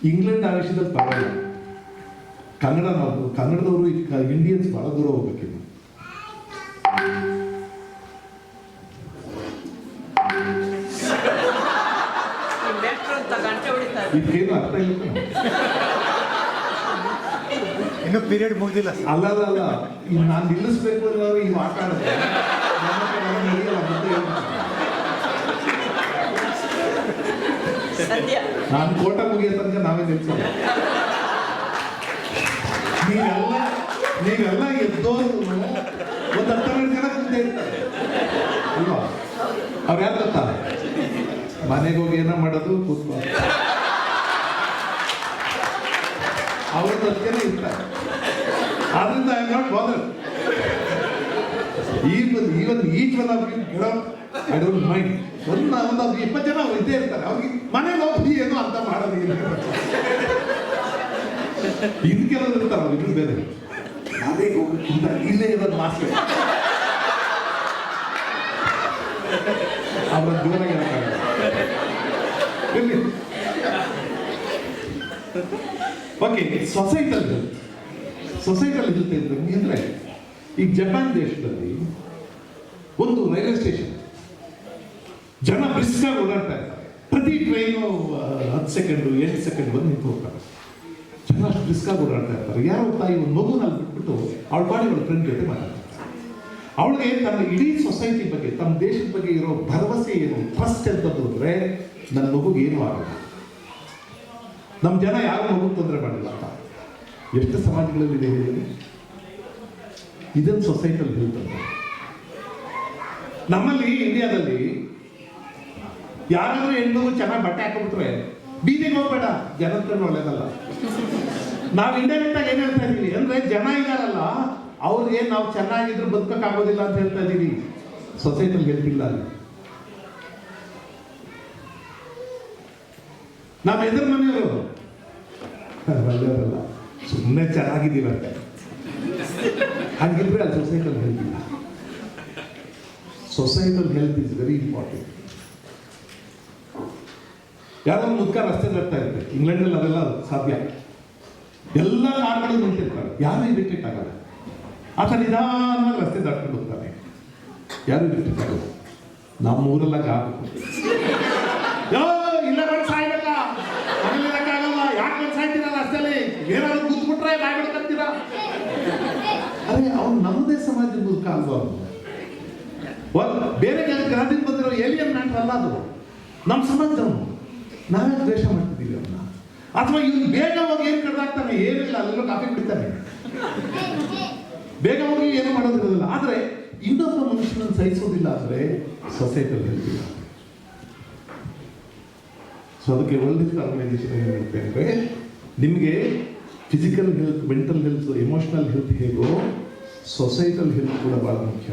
England ಆ ವಿಷಯದಲ್ಲಿ ಪರವಾಗಿಲ್ಲ. ಕನ್ನಡದವರು ಇಂಡಿಯನ್ಸ್ ಬಹಳ ದೂರ ಹೋಗ್ಬೇಕಿಲ್ಲ. ಇದಕ್ಕೇನು ಅರ್ಥ ಇಲ್ಲ. ಇನ್ನು ಪೀರಿಯಡ್ ಮುಗ್ದಿಲ್ಲ. ಅಲ್ಲ ನಾನು ನಿಲ್ಲಿಸ್ಬೇಕು ಅನ್ನೋರು ಈ ಮಾತಾಡುತ್ತೆ. ನಾನು ಕೋಟ ಮುಗಿಯೋ ತನಕ ನಾವೇ ನಿಲ್ಸೋಣ. ನೀವೆಲ್ಲ ಎದ್ದೋರು ಒಂದು 12 ಜನ ಮುಂದೆ ಇರ್ತಾರೆ ಅಲ್ವಾ? ಅವ್ರು ಯಾರು ಗೊತ್ತಾ? ಮನೆಗೆ ಹೋಗಿ ಏನೋ ಮಾಡೋದು ಕೂತ್ಕೊ, ಅವ್ರ 10 ಜನ ಇರ್ತಾರೆ. ಆದ್ರಿಂದ I am not bothered. Even each one of you get out, I don't mind. ಒಂದು 20 ಜನ ಅವ್ರು ಇದ್ದೇ ಇರ್ತಾರೆ. ಅವ್ರಿಗೆ ಮನೇಲಿ ಹೋಗಿ ಏನೋ ಅಂತ ಮಾಡೋದಿಲ್ಲ. ಇನ್ನು ಕೆಲವರು ಇರ್ತಾರೆ, ಅವ್ರು ಇನ್ನು ಬೇರೆ ನಾವೇ ಹೋಗ್ಬೇಕಿಂತ ಇಲ್ಲೇ ಇರೋದು ಮಾಸ್ಟರ್. ಅವರ ಜೋರಾಗಿ ಓಕೆ. ಸೊಸೈಟಲ್ ಹೆಲ್ತ್ ಅಂದ್ರೆ ಈಗ ಜಪಾನ್ ದೇಶದಲ್ಲಿ ಒಂದು ರೈಲ್ವೆ ಸ್ಟೇಷನ್ ಜನ ಬ್ರಿಸ್ಕಾಗಿ ಓಡಾಡ್ತಾ ಇರ್ತಾರೆ. ಪ್ರತಿ ಟ್ರೈನು 10 ಸೆಕೆಂಡು 8 ಸೆಕೆಂಡ್ ಬಂದು ನಿಂತು ಹೋಗ್ತಾರೆ. ಜನ ಅಷ್ಟು ಬ್ರಿಸ್ಕಾಗಿ ಓಡಾಡ್ತಾ ಇರ್ತಾರೆ. ಯಾರೋ ತಾಯಿ ಒಂದು ಮಗುನಲ್ಲಿ ಬಿಟ್ಬಿಟ್ಟು ಅವಳ ಬಾಡಿ ಅವಳ ಫ್ರೆಂಡ್ ಜೊತೆ ಮಾತಾಡ್ತಾರೆ. ಅವಳಿಗೆ ತನ್ನ ಇಡೀ ಸೊಸೈಟಿ ಬಗ್ಗೆ, ತಮ್ಮ ದೇಶದ ಬಗ್ಗೆ ಇರೋ ಭರವಸೆ ಏನು, ಟ್ರಸ್ಟ್ ಎಂತದ್ದು ಅಂದ್ರೆ ನನ್ನ ಮಗುಗೆ ಏನೂ ಆಗಲ್ಲ, ನಮ್ಮ ಜನ ಯಾರು ಮಗು ತೊಂದರೆ ಮಾಡಿಲ್ಲ ಅಂತ. ಎಷ್ಟು ಸಮಾಜಗಳಲ್ಲಿ ಇದೆ ಇದನ್ನು ಸೊಸೈಟಲ್ ಹೆಲ್ತ್ ಅಂತ. ನಮ್ಮಲ್ಲಿ ಇಂಡಿಯಾದಲ್ಲಿ ಯಾರಾದ್ರೂ ಹೆಣ್ಣು ಚೆನ್ನಾಗಿ ಬಟ್ಟೆ ಹಾಕೊಂಡ್ಬಿಟ್ರೆ ಬೀದಿಗೆ ಹೋಗ್ಬೇಡ, ಜನಕ್ಕೆ ಒಳ್ಳೇದಲ್ಲ. ನಾವು ಇಂಡೈರೆಕ್ಟ್ ಆಗಿ ಏನ್ ಹೇಳ್ತಾ ಇದೀವಿ ಅಂದ್ರೆ, ಜನ ಇದಾರಲ್ಲ ಅವ್ರಿಗೆ ನಾವು ಚೆನ್ನಾಗಿದ್ರು ಬದುಕಕ್ಕಾಗೋದಿಲ್ಲ ಅಂತ ಹೇಳ್ತಾ ಇದೀವಿ. ಸೊಸೈಟಲ್ ಹೆಲ್ತ್ ಇಲ್ಲ ಅಲ್ಲಿ. ನಾವು ಎದುರು ಮನೆಯವರು ಒಳ್ಳೆಯವರಲ್ಲ, ಸುಮ್ಮನೆ ಚೆನ್ನಾಗಿದ್ದೀವಂತೆ ಹಾಗಿದ್ರೆ ಅಲ್ಲಿ ಸೊಸೈಟಲ್ ಹೆಲ್ತ್ ಇಲ್ಲ. Societal health is very important. ಯಾರೋ ಮುದ್ಕ ರಸ್ತೆ ಬರ್ತಾ ಇರುತ್ತೆ, ಇಂಗ್ಲೆಂಡಲ್ಲಿ ಅದೆಲ್ಲ ಸಾಧ್ಯ. ಎಲ್ಲ ಕಾರ್ಗಳು ನಿಂತಿರ್ತಾರೆ, ಯಾರು ಇರಿಟೇಟ್ ಆಗಲ್ಲ. ಆತ ನಿಧಾನವಾಗಿ ರಸ್ತೆ ದಾಟ್ಕೊಂಡು ಹೋಗ್ತಾನೆ, ಯಾರು ಇರಿಟೇಟ್ ಆಗಲ್ಲ. ನಮ್ಮ ಊರೆಲ್ಲ ಇಲ್ಲ ಬಂದು ಸಾಯ್ಬೇಕಾ, ಮನೇಲಿರಕ್ಕಾಗಲ್ಲ, ಯಾಕೆ ಬಂದು ಸಾಯ್ತೀರಲ್ಲ ರಸ್ತೆಯಲ್ಲಿ, ಏನಾದ್ರು ಕೂತ್ಬಿಟ್ರೆ ಬಾಯ್ಬಿಡ್ಕಂತೀರ. ಅದೇ ಅವ್ನು ನಮ್ಮದೇ ಸಮಾಜದ ಮುದ್ಕ ಅಲ್ವಾ? ಬೇರೆ ಗ್ರಹದಿಂದ ಬಂದಿರೋ ಏಲಿಯನ್ ಮ್ಯಾಟ್ರ್ ಅಲ್ಲ ಅದು, ನಮ್ಮ ಸಮಾಜದವನು. ನಾವೇ ದ್ವೇಷ ಮಾಡ್ತಿದ್ದೀವಿ ಅವನ್ನ. ಅಥವಾ ಇವನು ಬೇಗ ಹೋಗಿ ಏನು ಕಡ್ದಾಗ್ತಾನೆ, ಏನಿಲ್ಲ, ಅಲ್ಲೆಲ್ಲೋ ಕಾಫಿ ಕುಡಿತಾನೆ, ಬೇಗ ಹೋಗಿ ಏನು ಮಾಡೋದಿರೋದಿಲ್ಲ. ಆದರೆ ಇನ್ನೊಬ್ಬ ಮನುಷ್ಯನನ್ನು ಸಹಿಸೋದಿಲ್ಲ ಅಂದರೆ ಸೊಸೈಟಲ್ ಹೆಲ್ತ್ ಇಲ್ಲ. ಸೊ ಅದಕ್ಕೆ ವರ್ಲ್ಡ್ ಹೆಲ್ತ್ ಆರ್ಗನೈಸೇಷನ್ ಏನು ಹೇಳುತ್ತೆ ಅಂದರೆ, ನಿಮಗೆ physical health, mental health, emotional health ಹೇಗೋ ಸೊಸೈಟಲ್ ಹೆಲ್ತ್ ಕೂಡ ಭಾಳ ಮುಖ್ಯ.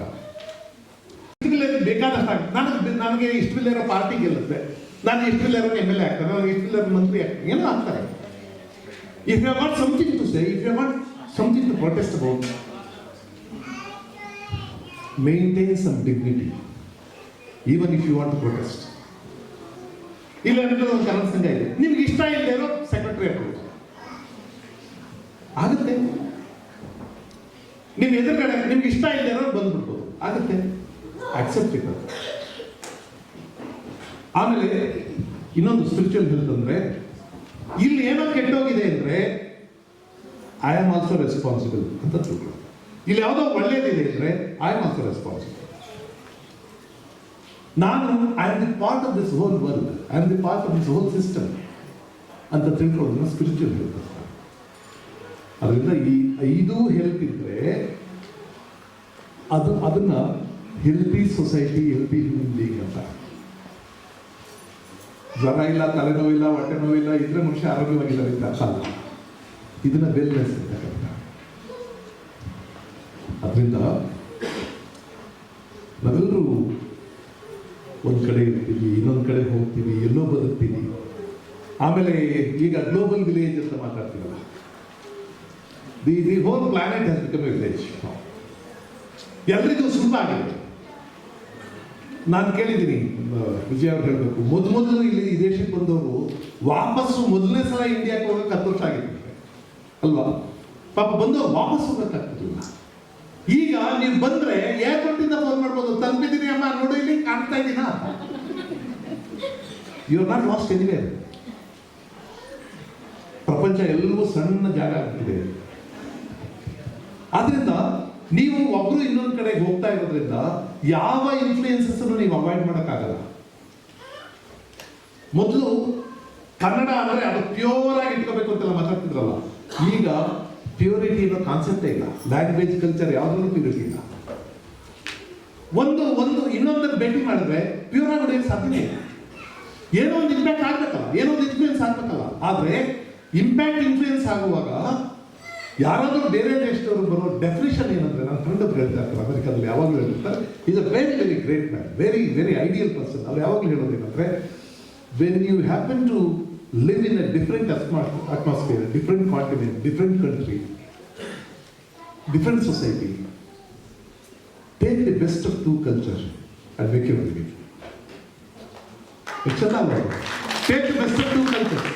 ಬೇಕಾದಷ್ಟು ನನಗೆ ಇಷ್ಟವಿಲ್ಲ ಇರೋ ಪಾರ್ಟಿ ಗೆಲ್ಲುತ್ತೆ, ನಾನು ಇಷ್ಟವಿಲ್ಲ ಇರೋ MLA ಆಗ್ತಾರೆ, ನನಗೆ ಇಷ್ಟವಿಲ್ಲ ಇರೋ ಮಂತ್ರಿ ಆಗ್ತಾರೆ, ಏನೋ ಆಗ್ತಾರೆ. If you want something to say, if you want something to protest about, maintain some dignity even if you want to protest. ಇಲ್ಲ ಅಂದ್ರೆ ಒಂದು ಕನಸು ಸಂಘ ಇದೆ, ನಿಮ್ಗೆ ಇಷ್ಟ ಇಲ್ಲದೆ ಇರೋ ಸೆಕ್ರೆಟರಿ ಆಗ್ಬೋದು ಆಗುತ್ತೆ. ನೀವು ಎದುರುಗಡೆ ನಿಮ್ಗೆ ಇಷ್ಟ ಇಲ್ಲದೆ ಇರೋ ಬಂದ್ಬಿಡ್ಬೋದು ಆಗುತ್ತೆ, ಆಕ್ಸೆಪ್ಟ್ ಇಟ್. ಆಮೇಲೆ ಇನ್ನೊಂದು ಸ್ಪಿರಿಚುವಲ್ ಹೆಲ್ತ್ ಅಂದ್ರೆ, ಇಲ್ಲಿ ಏನೋ ಕೆಟ್ಟೋಗಿದೆ ಅಂದ್ರೆ ಐ ಆಮ್ ಆಲ್ಸೋ ರೆಸ್ಪಾನ್ಸಿಬಲ್ ಅಂತ ತಿಳ್ಕೊಳ್ಳಿ. ಇಲ್ಲಿ ಯಾವುದೋ ಒಳ್ಳೇದಿದೆ ಅಂದ್ರೆ ಐ ಆಮ್ ಆಲ್ಸೋ ರೆಸ್ಪಾನ್ಸಿಬಲ್. ನಾನು I am the part of this whole world, I am the part of this whole system ಅಂತ ತಿಳ್ಕೊಳ್ಳೋದನ್ನ ಸ್ಪಿರಿಚುವಲ್ ಹೆಲ್ತ್ ಅಂತ. ಅದರಿಂದ ಈ 5 ಹೆಲ್ತ್ ಇದ್ರೆ ಅದನ್ನ healthy society, healthy human being ಅಂತ. ಜ್ವರ ಇಲ್ಲ, ತಲೆನೋವಿಲ್ಲ, ಹೊಟ್ಟೆ ನೋವಿಲ್ಲ ಇದ್ರೆ ಮನುಷ್ಯ ಆರೋಗ್ಯವಾಗಿಲ್ಲ ಅಂತ ಅರ್ಥ ಅಲ್ಲ. ಇದನ್ನ ವೆಲ್ನೆಸ್ ಅಂತ ಕರೀತಾರೆ. ಅದರಿಂದ ನಾವೆಲ್ಲರೂ ಒಂದು ಕಡೆ ಇರ್ತೀವಿ, ಇನ್ನೊಂದು ಕಡೆ ಹೋಗ್ತೀವಿ, ಎಲ್ಲೋ ಬದುಕ್ತೀವಿ. ಆಮೇಲೆ ಈಗ ಗ್ಲೋಬಲ್ ವಿಲೇಜ್ ಅಂತ ಮಾತಾಡ್ತೀವಲ್ಲ, the whole planet has become a village. ಎಲ್ರಿಗೂ ಸುಲಭ ಆಗಿದೆ. ನಾನು ಕೇಳಿದ್ದೀನಿ, ವಿಜಯ್ ಅವ್ರು ಹೇಳಬೇಕು, ಮೊದಲು ಇಲ್ಲಿ ಈ ದೇಶಕ್ಕೆ ಬಂದವರು ವಾಪಸ್ಸು ಮೊದಲನೇ ಸಲ ಇಂಡಿಯಾಕ್ಕೆ ಹೋಗಕ್ಕೆ 10 ವರ್ಷ ಆಗಿತ್ತು ಅಲ್ವಾ? ಪಾಪ ಬಂದವರು ವಾಪಸ್ ಹೋಗಕ್ಕಾಗ್ತಿರ್ಲಿಲ್ಲ. ಈಗ ನೀವು ಬಂದ್ರೆ ಏರ್ಪೋರ್ಟಿಂದ ಫೋನ್ ಮಾಡ್ಬೋದು, ತಲುಪಿದ್ದೀನಿ ಅಮ್ಮ ನೋಡು ಇಲ್ಲಿ ಕಾಣ್ತಾ ಇದ್ದೀನ. You are not lost anywhere. ಪ್ರಪಂಚ ಎಲ್ಲವೂ ಸಣ್ಣ ಜಾಗ ಆಗ್ತಿದೆ. ಆದ್ರಿಂದ ನೀವು ಒಬ್ರು ಇನ್ನೊಂದು ಕಡೆಗೆ ಹೋಗ್ತಾ ಇರೋದ್ರಿಂದ ಯಾವ ಇನ್ಫ್ಲೂಯೆನ್ಸಸ್ ನೀವು ಅವಾಯ್ಡ್ ಮಾಡೋಕ್ಕಾಗಲ್ಲ. ಮೊದಲು ಕನ್ನಡ ಅಂದ್ರೆ ಅದು ಪ್ಯೂರ್ ಆಗಿ ಇಟ್ಕೋಬೇಕು ಅಂತೆಲ್ಲ ಮಾತಾಡ್ತಿದ್ರಲ್ಲ, ಈಗ ಪ್ಯೂರಿಟಿ ಅನ್ನೋ ಕಾನ್ಸೆಪ್ಟೇ ಇಲ್ಲ. ಲ್ಯಾಂಗ್ವೇಜ್ ಕಲ್ಚರ್ ಯಾವ್ದ್ರೂ ಪ್ಯೂರಿಟಿ ಇಲ್ಲ. ಒಂದು ಇನ್ನೊಂದನ್ನು ಭೇಟಿ ಮಾಡಿದ್ರೆ ಪ್ಯೂರ್ ಆಗಿ ಹೊಡೆಯೋಕೆ ಸಾಧ್ಯನೇ ಇಲ್ಲ. ಏನೋ ಒಂದು ಇಂಪ್ಯಾಕ್ಟ್ ಆಗ್ಬೇಕಲ್ಲ, ಏನೋ ಒಂದು ಇನ್ಫ್ಲೂಯೆನ್ಸ್ ಆಗ್ಬೇಕಲ್ಲ. ಆದ್ರೆ ಇಂಪ್ಯಾಕ್ಟ್ ಇನ್ಫ್ಲೂಯೆನ್ಸ್ ಆಗುವಾಗ ಯಾರಾದರೂ ಬೇರೆ ದೇಶದವರು ಬರೋ ಡೆಫಿನೇಷನ್ ಏನಂದ್ರೆ, ನನ್ನ ಫ್ರೆಂಡ್ ಹೇಳ್ತಾರೆ ಅಮೆರಿಕಾದಲ್ಲಿ ಯಾವಾಗಲೂ ಹೇಳ್ತಾರೆ, is a very very great man, very very ideal person. ಅವ್ರು ಯಾವಾಗಲೂ ಹೇಳೋದೇನಂದ್ರೆ, when you happen to live in a different atmosphere, different continent, different country, different society, take the best of two cultures and make your living. Take the best of two cultures.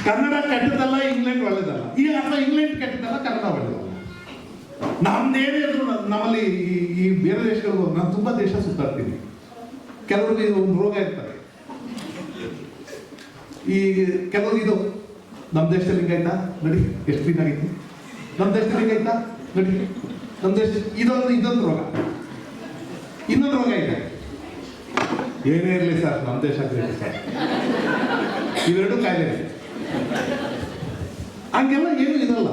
Kannada ಕೆಟ್ಟದಲ್ಲ, England ಒಳ್ಳೆದಲ್ಲ. ಈಗ ಅಥವಾ England ಕೆಟ್ಟದಲ್ಲ, Kannada ಒಳ್ಳೆದಲ್ಲ. ನಮ್ದೇನೇ ಇದ್ರು ನಮ್ಮಲ್ಲಿ ಈ ಬೇರೆ ದೇಶಗಳು, ನಾನು ತುಂಬಾ ದೇಶ ಸುತ್ತಾಡ್ತೀನಿ. ಕೆಲವರಿಗೆ ಒಂದು ರೋಗ ಇರ್ತಾರೆ. ಈ ಕೆಲವರು ಇದು ನಮ್ಮ ದೇಶದಲ್ಲಿ ಹಿಂಗಾಯ್ತಾ ನಡಿ, ಎಷ್ಟು ದಿನ ಆಗಿತ್ತು, ನಮ್ಮ ದೇಶದಲ್ಲಿ ಹಿಂಗಾಯ್ತಾ ನಡಿ, ನಮ್ಮ ದೇಶ ಇದೊಂದು ರೋಗ, ಇನ್ನೊಂದು ರೋಗ ಇದೆ. ಏನೇ ಇರಲಿ ಸರ್, ನಮ್ಮ ದೇಶ ಸರ್, ಇವೆರಡು ಕಾಯಿಲೆ. ಹಂಗೆಲ್ಲ ಏನು ಇರಲ್ಲ.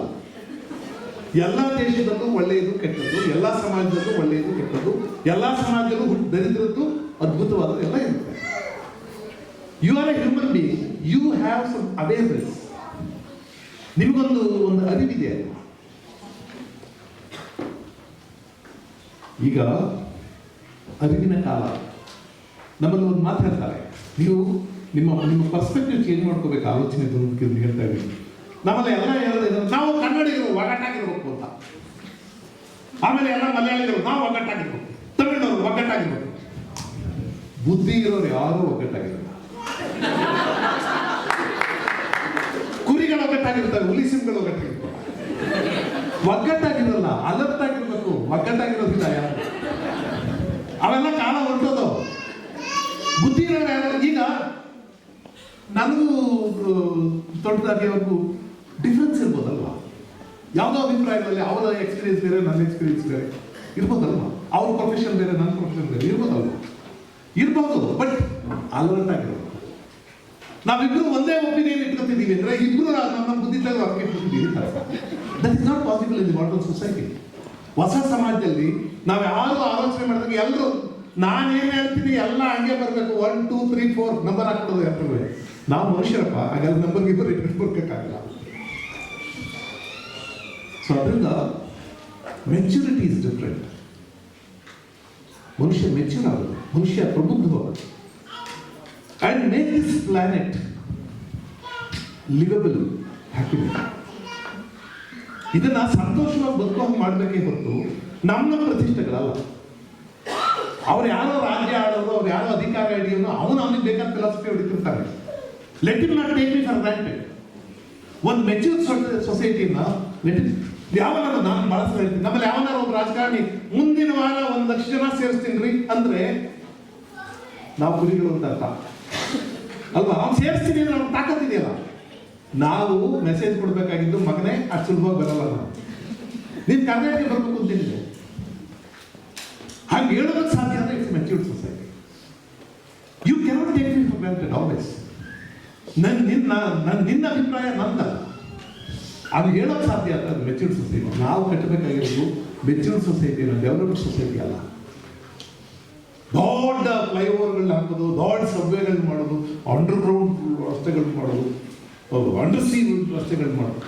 ಎಲ್ಲ ದೇಶದಲ್ಲೂ ಒಳ್ಳೆಯದು ಕೆಟ್ಟದ್ದು, ಎಲ್ಲ ಸಮಾಜದಲ್ಲೂ ಒಳ್ಳೆಯದು ಕೆಟ್ಟದ್ದು, ಎಲ್ಲ ಸಮಾಜದಲ್ಲೂ ದರಿದ್ರದ್ದು ಅದ್ಭುತವಾದ ಎಲ್ಲ ಇರುತ್ತೆ. You are a human being, you have some awareness. ನಿಮಗೊಂದು ಅರಿವಿದೆ. ಈಗ ಅರಿವಿನ ಕಾಲ. ನಮ್ಮಲ್ಲಿ ಒಂದು ಮಾತು ಹೇಳ್ತಾರೆ, ನೀವು ನಿಮ್ಮ ಪರ್ಸ್ಪೆಕ್ಟಿವ್ ಚೇಂಜ್ ಮಾಡ್ಕೋಬೇಕು, ಆಲೋಚನೆ ಹೇಳ್ತಾ ಇದ್ದೀವಿ. ನಮ್ಮಲ್ಲಿ ಎಲ್ಲ ಹೇಳೋದು, ನಾವು ಕನ್ನಡಿಗರು ಒಗ್ಗಟ್ಟಾಗಿರ್ಬೇಕು ಅಂತ. ಆಮೇಲೆ ಎಲ್ಲ ಮಲಯಾಳಿಗರು ನಾವು ಒಗ್ಗಟ್ಟಾಗಿರ್ಬೇಕು, ತಮಿಳ್ನವರು ಒಗ್ಗಟ್ಟಾಗಿರ್ಬೇಕು. ಬುದ್ಧಿ ಇರೋರು ಯಾರೂ ಒಗ್ಗಟ್ಟಾಗಿರಲ್ಲ. ಕುರಿಗಳು ಒಗ್ಗಟ್ಟಾಗಿರ್ತಾರೆ, ಹುಲಿಸಿಂಗಳು ಒಗ್ಗಟ್ಟಾಗಿರ್ತಾರೆ. ಒಗ್ಗಟ್ಟಾಗಿರಲ್ಲ, ಅಲರ್ಟ್ ಆಗಿರ್ಬೇಕು. ಒಗ್ಗಟ್ಟಾಗಿರೋದಿಲ್ಲ ಯಾರು. ಅವೆಲ್ಲ ಕಾಲ ಹೊರಟೋದು. ಬುದ್ಧಿ ಇರೋರು ಯಾರು? ಈಗ ನನಗೂ ದೊಡ್ಡದಾಗಿರೋರ್ಗೂ ಡಿಫ್ರೆನ್ಸ್ ಇರ್ಬೋದಲ್ವಾ? ಯಾವುದೋ ಅಭಿಪ್ರಾಯಗಳಲ್ಲಿ ಅವರ ಎಕ್ಸ್ಪೀರಿಯನ್ಸ್ ಬೇರೆ, ನನ್ನ ಎಕ್ಸ್ಪೀರಿಯನ್ಸ್ ಬೇರೆ ಇರ್ಬೋದಲ್ವಾ? ಅವ್ರ ಪ್ರೊಫೆಷನ್ ಬೇರೆ, ನನ್ನ ಪ್ರೊಫೆಷನ್ ಬೇರೆ ಇರ್ಬೋದಲ್ವಾ? ಇರ್ಬೋದು. ಬಟ್ ಅಲರ್ಟ್ ಆಗಿರೋದು. ನಾವಿಬ್ರು ಒಂದೇ ಒಪಿನಿಯನ್ ಇಟ್ಕೊತಿದ್ದೀವಿ ಅಂದ್ರೆ ಇಬ್ರು ನಮ್ಮ ಬುದ್ಧಿದಾಗ ಹೊರಗೆ ಇಟ್ಕೊತಿದ್ದೀವಿ. That is not possible in the modern society. ಹೊಸ ಸಮಾಜದಲ್ಲಿ ನಾವು ಯಾರು ಆಲೋಚನೆ ಮಾಡಿದಾಗ ಎಲ್ಲರೂ ನಾನೇನು ಹೇಳ್ತೀನಿ ಎಲ್ಲ ಹಂಗೆ ಬರಬೇಕು, 1 2 3 4 ನಂಬರ್ ಹಾಕ್ಬಿಡೋದು ಯಾರು. ನಾವು ಮನುಷ್ಯರಪ್ಪ, ಹಾಗಾದ್ರೆ ನಂಬರ್ಗೆ ಇಬ್ಬರು ಇಟ್ಕೊಳ್ಬೇಕಾಗಲ್ಲ. ಸೊ ಅದರಿಂದ ಮೆಚ್ಯೂರಿಟಿ ಇಸ್ ಡಿಫ್ರೆಂಟ್. ಮನುಷ್ಯ ಮೆಚ್ಯೂರ್ ಆಗೋದು, ಮನುಷ್ಯ ಪ್ರಬುದ್ಧವಾಗೋದು. And make this planet livable, happily. ಇದನ್ನ ಸಂತೋಷವಾಗಿ ಬದುಕುವಂಗೆ ಮಾಡಬೇಕೇ ಹೊರತು ನಮ್ಮ ಪ್ರತಿಷ್ಠೆಗಳಲ್ಲ. ಅವ್ರು ಯಾರೋ ರಾಜ್ಯ ಆಡೋರು, ಅವ್ರು ಯಾರೋ ಅಧಿಕಾರ ಹಿಡಿಯೋನು, ಅವನಿಗೆ ಬೇಕಾದ ಫಿಲಾಸಫಿ ಹೊಡಿತಿರ್ತಾರೆ. Let it not take me for granted. ಒಂದು ಮೆಚ್ಯೂರ್ ಸೊಸೈಟಿನ ಯಾವನಾರು, ನಾನು ಬಹಳ ಸಲ ಹೇಳ್ತೀನಿ, ನಮ್ಮಲ್ಲಿ ಯಾವನಾರು ಒಬ್ಬ ರಾಜಕಾರಣಿ ಮುಂದಿನ ವಾರ 1 ಲಕ್ಷ ಜನ ಸೇರಿಸ್ತೀನಿ ಅಂದ್ರೆ ನಾವು ಕುರಿಗಳು ಅಂತ ಅರ್ಥ ಅಲ್ವಾ? ಅವ್ನು ಸೇರಿಸ್ತೀನಿ ಅಂದ್ರೆ ಅವ್ನು ತಾಕತ್ತಿದೆಯಲ್ಲ. ನಾವು ಮೆಸೇಜ್ ಕೊಡ್ಬೇಕಾಗಿದ್ದು, ಮಗನೇ ಅಷ್ಟು ಸುಲಭವಾಗಿ ಬರಲ್ಲ, ನಾವು ನೀನು ಕರ್ನಾಟಕ ಬರ್ಬೇಕು ಅಂತಿದ್ದೆ. ಹಾಗೆ ಹೇಳೋದಕ್ಕೆ ಸಾಧ್ಯ ಅಂದ್ರೆ it's matured society. You cannot take me for granted always. ನಿನ್ನ ಅಭಿಪ್ರಾಯ ನಂದಲ್ಲ, ಅದು ಹೇಳೋಕೆ ಸಾಧ್ಯ ಅಂತ. ಅದು ಮೆಚ್ಯೂರ್ಡ್ ಸೊಸೈಟಿ. ನಾವು ಕಟ್ಟಬೇಕಾಗಿರೋದು ಮೆಚ್ಯೂರ್ಡ್ ಸೊಸೈಟಿ, ಡೆವಲಪ್ಡ್ ಸೊಸೈಟಿ ಅಲ್ಲ. ದೊಡ್ಡ ಫ್ಲೈಓವರ್ಗಳನ್ನ ಹಾಕೋದು, ದೊಡ್ಡ ಸಬ್ವೆಗಳನ್ನ ಮಾಡೋದು, ಅಂಡರ್ಗ್ರೌಂಡ್ ರಸ್ತೆಗಳು ಮಾಡೋದು, ಅಂಡರ್ ಸಿ ರಸ್ತೆಗಳು ಮಾಡೋದು,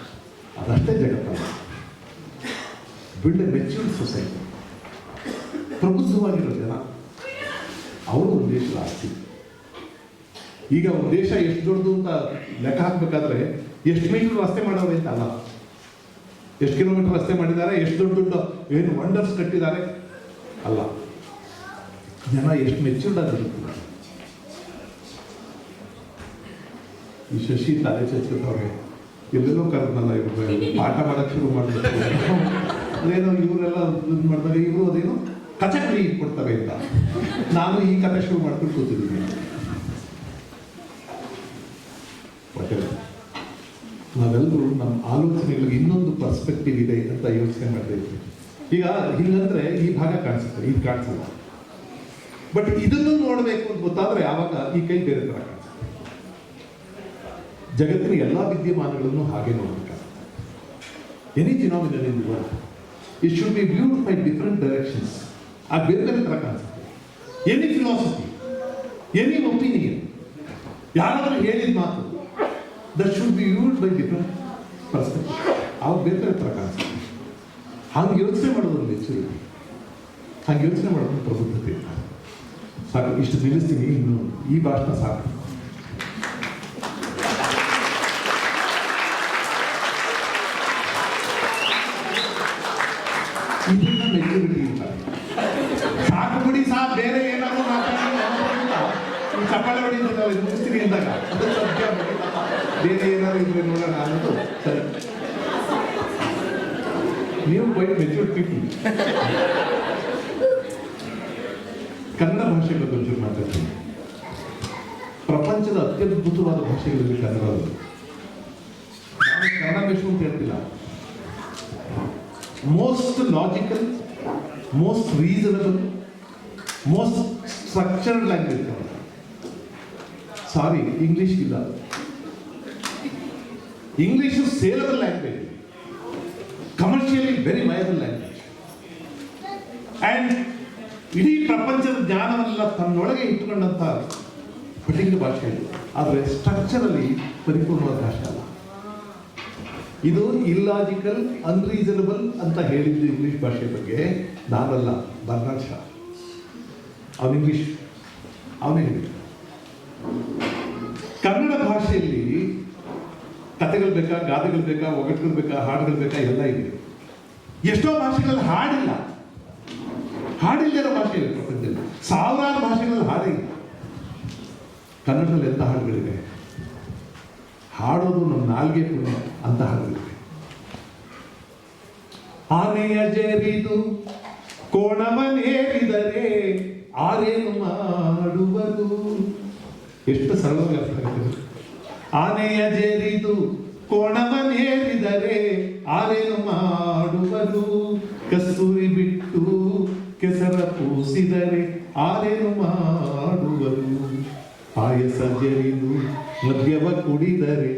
ಅದಷ್ಟೇ ಜಗತ್ತಲ್ಲ. Build a matured society. ಪ್ರಬುದ್ಧವಾಗಿರೋ ಜನ, ಅವರು ಒಂದು ದೇಶದ ಆಸ್ತಿ. ಈಗ ಒಂದು ದೇಶ ಎಷ್ಟು ದೊಡ್ಡದು ಅಂತ ಲೆಕ್ಕ ಹಾಕ್ಬೇಕಾದ್ರೆ ಎಷ್ಟು ಮೀಟರ್ ರಸ್ತೆ ಮಾಡೋರು ಅಂತ ಅಲ್ಲ, ಎಷ್ಟು ಕಿಲೋಮೀಟರ್ ರಸ್ತೆ ಮಾಡಿದ್ದಾರೆ, ಎಷ್ಟು ದೊಡ್ಡ ದೊಡ್ಡ ಏನು ವಂಡರ್ಸ್ ಕಟ್ಟಿದ್ದಾರೆ ಅಲ್ಲ. ಜನ ಎಷ್ಟು ಮೆಚ್ಯೂರ್ಡ್ ಆಗಿರುತ್ತಿಲ್ಲ. ಈ ಶಶಿ ತಲೆ ಚಚ್ಚಿದವ್ರೆ ಎಲ್ಲೆಲ್ಲೋ ಕರೆದ್ನಲ್ಲ ಇವರು ಪಾಠ ಮಾಡಕ್ಕೆ ಶುರು ಮಾಡಬೇಕು. ಅದೇನೋ ಇವರೆಲ್ಲ ಇದು ಮಾಡಿದಾಗ ಇವರು ಅದೇನೋ ಕಚಕಡಿ ಕೊಡ್ತಾರೆ ಅಂತ ನಾನು ಈ ಕಥೆ ಶುರು ಮಾಡ್ಕೊಂಡು ಕೂತಿದ್ದೀನಿ. ನಾವೆಲ್ಲರೂ ನಮ್ಮ ಆಲೋಚನೆಗಳಿಗೆ ಇನ್ನೊಂದು ಪರ್ಸ್ಪೆಕ್ಟಿವ್ ಇದೆ ಅಂತ ಯೋಚನೆ ಮಾಡ್ತಾ ಇದ್ವಿ. ಈಗ ಹಿಂಗಂದ್ರೆ ಈ ಭಾಗ ಕಾಣಿಸುತ್ತೆ, ಇದು ಕಾಣಿಸಲ್ಲ. ಬಟ್ ಇದನ್ನು ನೋಡಬೇಕು ಅಂತ ಗೊತ್ತಾದ್ರೆ ಆವಾಗ ಈ ಕೈ ಬೇರೆ ತರ ಕಾಣಿಸುತ್ತೆ. ಜಗತ್ತಿನ ಎಲ್ಲಾ ವಿದ್ಯಮಾನಗಳನ್ನು ಹಾಗೆ ನೋಡಬೇಕಾಗುತ್ತೆ. Any phenomenon in the world it should be viewed by different directions. ಆ ಬೇರೆ ಬೇರೆ ತರ ಕಾಣಿಸುತ್ತೆ. ಎನಿ ಫಿಲಾಸಫಿ, ಎನಿ ಒಪಿನಿಯನ್, ಯಾರಾದ್ರೂ ಹೇಳಿದ ಮಾತು that should be viewed by different perspective. ಅವು ಬೇರೆ ಬೇರೆ ತರ ಕಾಣಿಸುತ್ತೆ. ಹಂಗೆ ಯೋಚನೆ ಮಾಡೋದ್ರಲ್ಲಿ ಮೆಚುರಿಟಿ, ಹಂಗೆ ಯೋಚನೆ ಮಾಡೋದು ಪ್ರಬುದ್ಧತೆ. ಸಾಕು, ಇಷ್ಟು ನಿಲ್ಲಿಸ್ತೀನಿ. ಇನ್ನು ಈ ಭಾಷಣ ಸಾಕು. ಇದನ್ನ ಮೆಚುರಿಟಿ ಇಲ್ಲ. ಸಾಕು ಬಿಡಿ ಸಾಕು, ಬೇರೆ ಏನಾದ್ರು ಮಾತಾಡಿ ಚಪ್ಪಾಳೆ ಹೊಡಿತಿದ್ದಾವೆ ಮುಗಿಸ್ತೀನಿ ಅಂದಾಗ ಅದು ಸತ್ಯ. ಬೇರೆ ಏನಾದ್ರು ಇದ್ರೆ ನೋಡೋಣ ಅನ್ನೋದು ಸರಿ. ನೀವು ಕ್ವೈಟ್ ಮೆಚೂರ್ಡ್ ಪೀಪಲ್. ಕನ್ನಡ ಭಾಷೆ ಬಗ್ಗೆ ಒಂಚೂರು ಮಾತಾಡ್ತೀನಿ. ಪ್ರಪಂಚದ ಅತ್ಯದ್ಭುತವಾದ ಭಾಷೆಗಳಲ್ಲಿ ಕನ್ನಡ. ನಾನು ಕನ್ನಡ ಬೇಕು ಅಂತ ಹೇಳ್ತಿಲ್ಲ. Most logical, most reasonable, most structured language. Sorry, English ಇಲ್ಲ. English saleable language, commercially very viable language. And ಇಡೀ ಪ್ರಪಂಚದ ಜ್ಞಾನವನ್ನೆಲ್ಲ ತನ್ನೊಳಗೆ ಇಟ್ಟುಕೊಂಡಂತ ಪರ್ಟಿಕ್ಯುಲರ್ ಭಾಷೆ ಇದು. ಆದರೆ ಸ್ಟ್ರಕ್ಚರಲ್ಲಿ ಪರಿಪೂರ್ಣವಾದ ಭಾಷೆ ಅಲ್ಲ ಇದು. ಇಲ್ಲಾಜಿಕಲ್, ಅನ್ರೀಸನಬಲ್ ಅಂತ ಹೇಳಿದ್ದು ಇಂಗ್ಲಿಷ್ ಭಾಷೆ ಬಗ್ಗೆ ನಾನಲ್ಲ, ಬರ್ನಾಡ್ ಶಾ. ಅವನು ಇಂಗ್ಲಿಷ್, ಅವನೇ ಹೇಳಿದ. ಕನ್ನಡ ಭಾಷೆಯಲ್ಲಿ ಕಥೆಗಳು ಬೇಕಾ, ಗಾದೆಗಳು ಬೇಕಾ, ಒಗಟುಗಳು ಬೇಕಾ, ಹಾಡುಗಳು ಬೇಕಾ, ಎಲ್ಲ ಇದೆ. ಎಷ್ಟೋ ಭಾಷೆಗಳಲ್ಲಿ ಹಾಡಿಲ್ಲ. ಹಾಡಿಲ್ಲದಿರೋ ಭಾಷೆ ಇದೆ ಪ್ರಪಂಚದಲ್ಲಿ. ಸಾವಿರಾರು ಭಾಷೆಗಳಲ್ಲಿ ಹಾಡೇ ಇಲ್ಲ. ಕನ್ನಡದಲ್ಲಿ ಎಂಥ ಹಾಡುಗಳಿವೆ. ಹಾಡೋದು ನಮ್ಮ ನಾಲ್ಗೆ ಪುಣ್ಯ ಅಂತ ಹಾಡುಗಳಿವೆ. ಆನೆಯ ಜರಿದು ಕೋಣವನೇರಿದರೆ ಆರೇನು ಮಾಡುವರು. ಎಷ್ಟು ಸರಳವಾಗಿ ಅರ್ಥ ಆಗುತ್ತೆ. ಆನೆಯ ಜರಿದು ಕೋಣವನೇರಿದರೆ ಆರೇನು ಮಾಡುವರು. ಕಸ್ತೂರಿ ಬಿಟ್ಟು ಕೆಸರ ಪೂಸಿದರೆ ಆರೇನು ಮಾಡುವರು. ಪಾಯಸ ಜರಿದು ಮದ್ಯವ ಕುಡಿದರೆ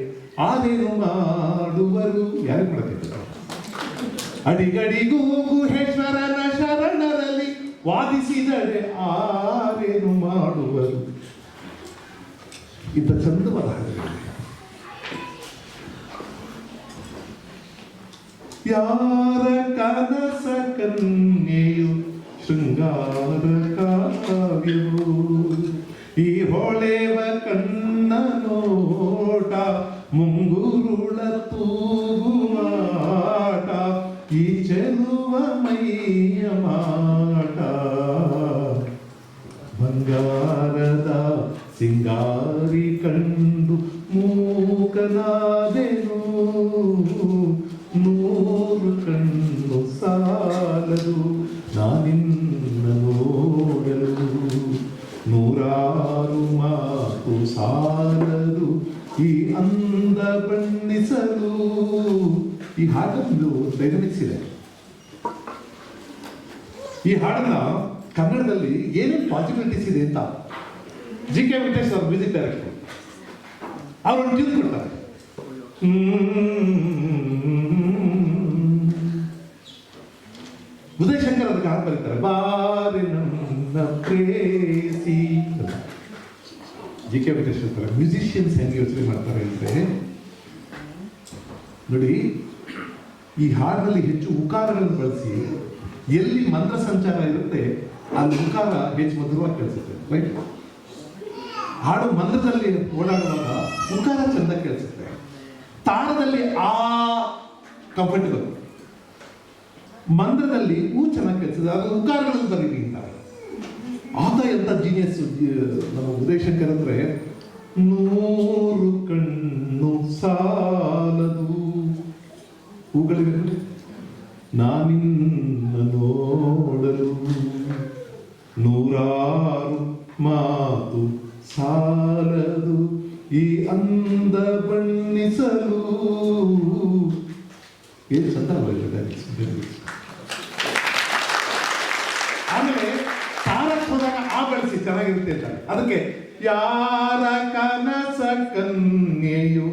ಆರೇನು ಮಾಡುವರು. ಯಾರು ಮಾಡ್ತಿದ್ದಾರೆ? ಅಡಿಗಡಿಗೂ ಗುಹೇಶ್ವರನ ಶರಣರಲ್ಲಿ ವಾದಿಸಿದರೆ ಆರೇನು ಮಾಡುವರು. ಇಂಥ ಚಂದವಾದ ಹಾಡುಗಳಿವೆ. ಯಾರ ಕನಸ ಕನ್ಯೆಯು ಶೃಂಗಾರ ಕಾವ್ಯವು. ಈ ಹೊಳೆವ ಕಣ್ಣ ನೋಟ ಮುಂಗುರುಳ ತೂಗುಮಾಟ. ಈ ಚೆಲುವ ಮೈಯ ಮಾಟ ಬಂಗಾರದ ಸಿಂಗಾರಿ ಕಂಡು ಮೂಕನಾದೆನು. ನೂರು ಕಣ್ಣು ಸಾಲದು ನಾನಿನ್ನ ನೋಡಲು. ನೂರಾರು ಮಾತು ಸಾಲದು ಈ ಅಂದ ಬಣ್ಣಿಸಲು. ಈ ಹಾಡೊಂದು ಡೈನಮಿಕ್ಸ್ ಇದೆ. ಈ ಹಾಡನ್ನ ಕನ್ನಡದಲ್ಲಿ ಏನೇನು ಪಾಸಿಬಿಲಿಟೀಸ್ ಇದೆ ಅಂತ ಜಿ.ಕೆ. ವೆಂಕಟೇಶ್ ಅವರು ಮ್ಯೂಸಿಕ್ ಡೈರೆಕ್ಟರ್, ಅವರೊಂದು ಟ್ಯೂನ್ ಕೊಡ್ತಾರೆ. ಉದಯ್ ಶಂಕರ್ ಅದಕ್ಕೆ ಹಾಡು ಬರೀತಾರೆ. ಬಾರಿ ನನ್ನ ಪ್ರೇಸಿ. ಜಿ.ಕೆ. ವೆಂಕಟೇಶ್ ಹೇಳ್ತಾರೆ ಮ್ಯೂಸಿಷಿಯನ್ಸ್ ಹೆಂಗೆ ಯೋಚನೆ ಮಾಡ್ತಾರೆ ಅಂದರೆ, ನೋಡಿ ಈ ಹಾಡಿನಲ್ಲಿ ಹೆಚ್ಚು ಉಕಾರಗಳನ್ನು ಬಳಸಿ ಎಲ್ಲಿ ಮಂತ್ರ ಸಂಚಾರ ಇರುತ್ತೆ ಅಲ್ಲಿ ಉಕಾರ ಹೆಚ್ಚು ಮಧುರವಾಗಿ ಕೇಳಿಸುತ್ತೆ. ರೈಟ್? ಹಾಡು ಮಂತ್ರದಲ್ಲಿ ಓಡಾಡುವಾಗ ಉಕಾರ ಚಂದ ಕೇಳಿಸುತ್ತೆ. ತಾಳದಲ್ಲಿ ಆ ಕಂಫರ್ಟಬಲ್, ಮಂತ್ರದಲ್ಲಿ ಚೆನ್ನಾಗಿ ಕೇಳಿಸುತ್ತೆ. ಅದು ಉಕಾರಗಳಲ್ಲಿ ಬರೀರಿ ಅಂತಾರೆ. ಆತ ಎಂತ ಜೀನಿಯಸ್ ನಮ್ಮ ಉದಯಶಂಕರ್ ಅಂದ್ರೆ 100 ಕಣ್ಣು ಸಾಲದು ಹೂಗಳಿವೆ ನಾನಿನ್ನ ನೋಡಲು 100 ಮಾತು ಸಾಲದು ಈ ಅಂದ ಬಣ್ಣಿಸಲು. ಏನು ಸಂತಾನ ಆಮೇಲೆ ತಾರಕ್ ಹೋದಾಗ ಆ ಬಳಸಿ ಚೆನ್ನಾಗಿರುತ್ತೆ ಅಂತ. ಅದಕ್ಕೆ ಯಾರ ಕನಸ ಕನ್ಯೆಯು